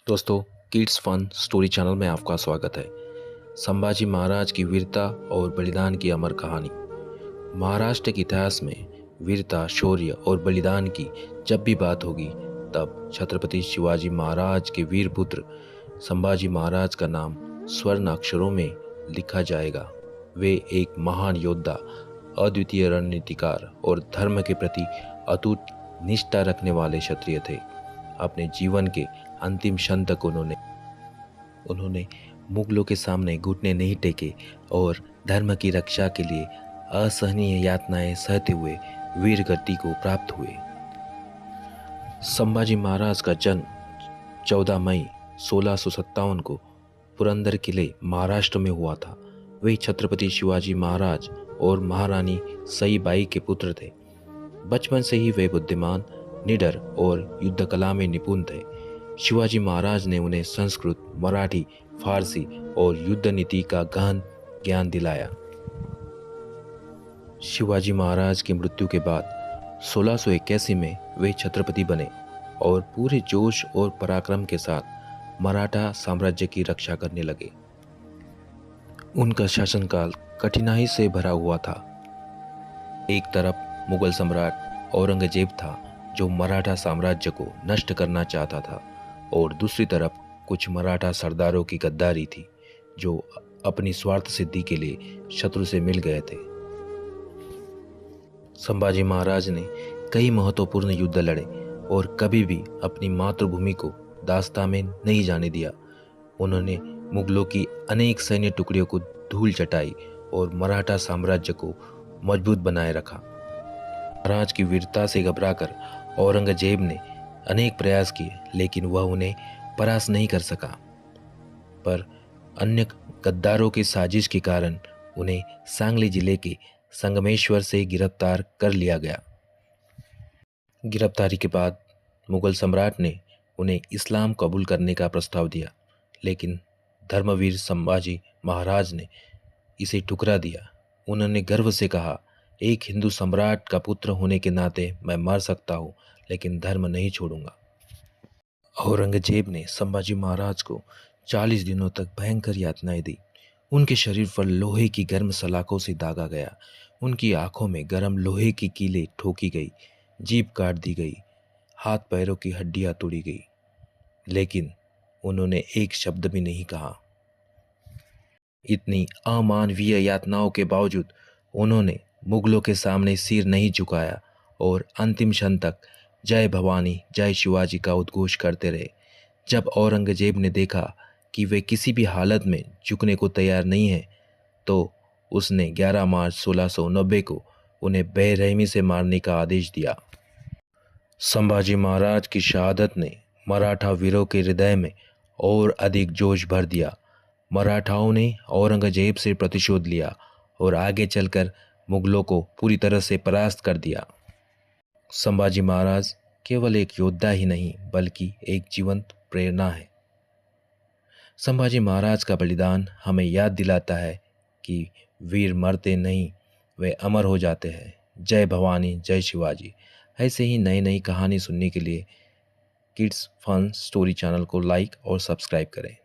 दोस्तों, kids fun story channel में आपका स्वागत है। संभाजी महाराज की वीरता और बलिदान की अमर कहानी। महाराष्ट्र के इतिहास में वीरता, शौर्य और बलिदान की जब भी बात होगी तब छत्रपति शिवाजी महाराज के वीर पुत्र संभाजी महाराज का नाम स्वर्ण अक्षरों में लिखा जाएगा। वे एक महान योद्धा, अद्वितीय रणनीतिकार और धर्म के प्रति अटूट निष्ठा रखने वाले क्षत्रिय थे। अपने जीवन के अंतिम क्षण तक उन्होंने मुगलों के सामने घुटने नहीं टेके और धर्म की रक्षा के लिए असहनीय यातनाएं सहते हुए वीर गति को प्राप्त हुए। संभाजी महाराज का जन्म 14 मई 1657 को पुरंदर किले महाराष्ट्र में हुआ था। वे छत्रपति शिवाजी महाराज और महारानी सईबाई के पुत्र थे। बचपन से ही वे बुद्धिमान, निडर और युद्ध कला में निपुण थे। शिवाजी महाराज ने उन्हें संस्कृत, मराठी, फारसी और युद्ध नीति का गहन ज्ञान दिलाया। शिवाजी महाराज की मृत्यु के बाद 1681 में वे छत्रपति बने और पूरे जोश और पराक्रम के साथ मराठा साम्राज्य की रक्षा करने लगे। उनका शासनकाल कठिनाई से भरा हुआ था। एक तरफ मुगल सम्राट औरंगजेब था जो मराठा साम्राज्य को नष्ट करना चाहता था, और दूसरी तरफ कुछ मराठा सरदारों की गद्दारी थी जो अपनी स्वार्थ सिद्धि के लिए शत्रु से मिल गए थे। संभाजी महाराज ने कई महत्वपूर्ण युद्ध लड़े और कभी भी अपनी मातृभूमि को दास्तां में नहीं जाने दिया। उन्होंने मुगलों की अनेक सैन्य टुकड़ियों को धूल चटाई और मराठा साम्राज्य को मजबूत बनाए रखा। महाराज की वीरता से घबराकर औरंगजेब ने अनेक प्रयास किए, लेकिन वह उन्हें परास्त नहीं कर सका। पर अन्य गद्दारों की साजिश के कारण उन्हें सांगली जिले के संगमेश्वर से गिरफ्तार कर लिया गया। गिरफ्तारी के बाद मुगल सम्राट ने उन्हें इस्लाम कबूल करने का प्रस्ताव दिया, लेकिन धर्मवीर संभाजी महाराज ने इसे ठुकरा दिया। उन्होंने गर्व से कहा, एक हिंदू सम्राट का पुत्र होने के नाते मैं मर सकता हूँ, लेकिन धर्म नहीं छोड़ूंगा। औरंगजेब ने संभाजी महाराज को 40 दिनों तक भयंकर यातनाएं दी। उनके शरीर पर लोहे की गर्म सलाखों से दागा गया, उनकी आंखों में गर्म लोहे की कीलें ठोकी गई, जीभ काट दी गई, हाथ पैरों की हड्डियां तोड़ी गई, लेकिन उन्होंने एक शब्द भी नहीं कहा। इतनी अमानवीय यातनाओं के बावजूद उन्होंने मुगलों के सामने सिर नहीं झुकाया और अंतिम क्षण तक जय भवानी, जय शिवाजी का उद्घोष करते रहे। जब औरंगजेब ने देखा कि वे किसी भी हालत में झुकने को तैयार नहीं हैं, तो उसने 11 मार्च 1690 को उन्हें बेरहमी से मारने का आदेश दिया। संभाजी महाराज की शहादत ने मराठा वीरों के हृदय में और अधिक जोश भर दिया। मराठाओं ने औरंगजेब से प्रतिशोध लिया और आगे चलकर मुगलों को पूरी तरह से परास्त कर दिया। संभाजी महाराज केवल एक योद्धा ही नहीं, बल्कि एक जीवंत प्रेरणा है। संभाजी महाराज का बलिदान हमें याद दिलाता है कि वीर मरते नहीं, वे अमर हो जाते हैं। जय भवानी, जय शिवाजी। ऐसे ही नई नई कहानी सुनने के लिए किड्स फन स्टोरी चैनल को लाइक और सब्सक्राइब करें।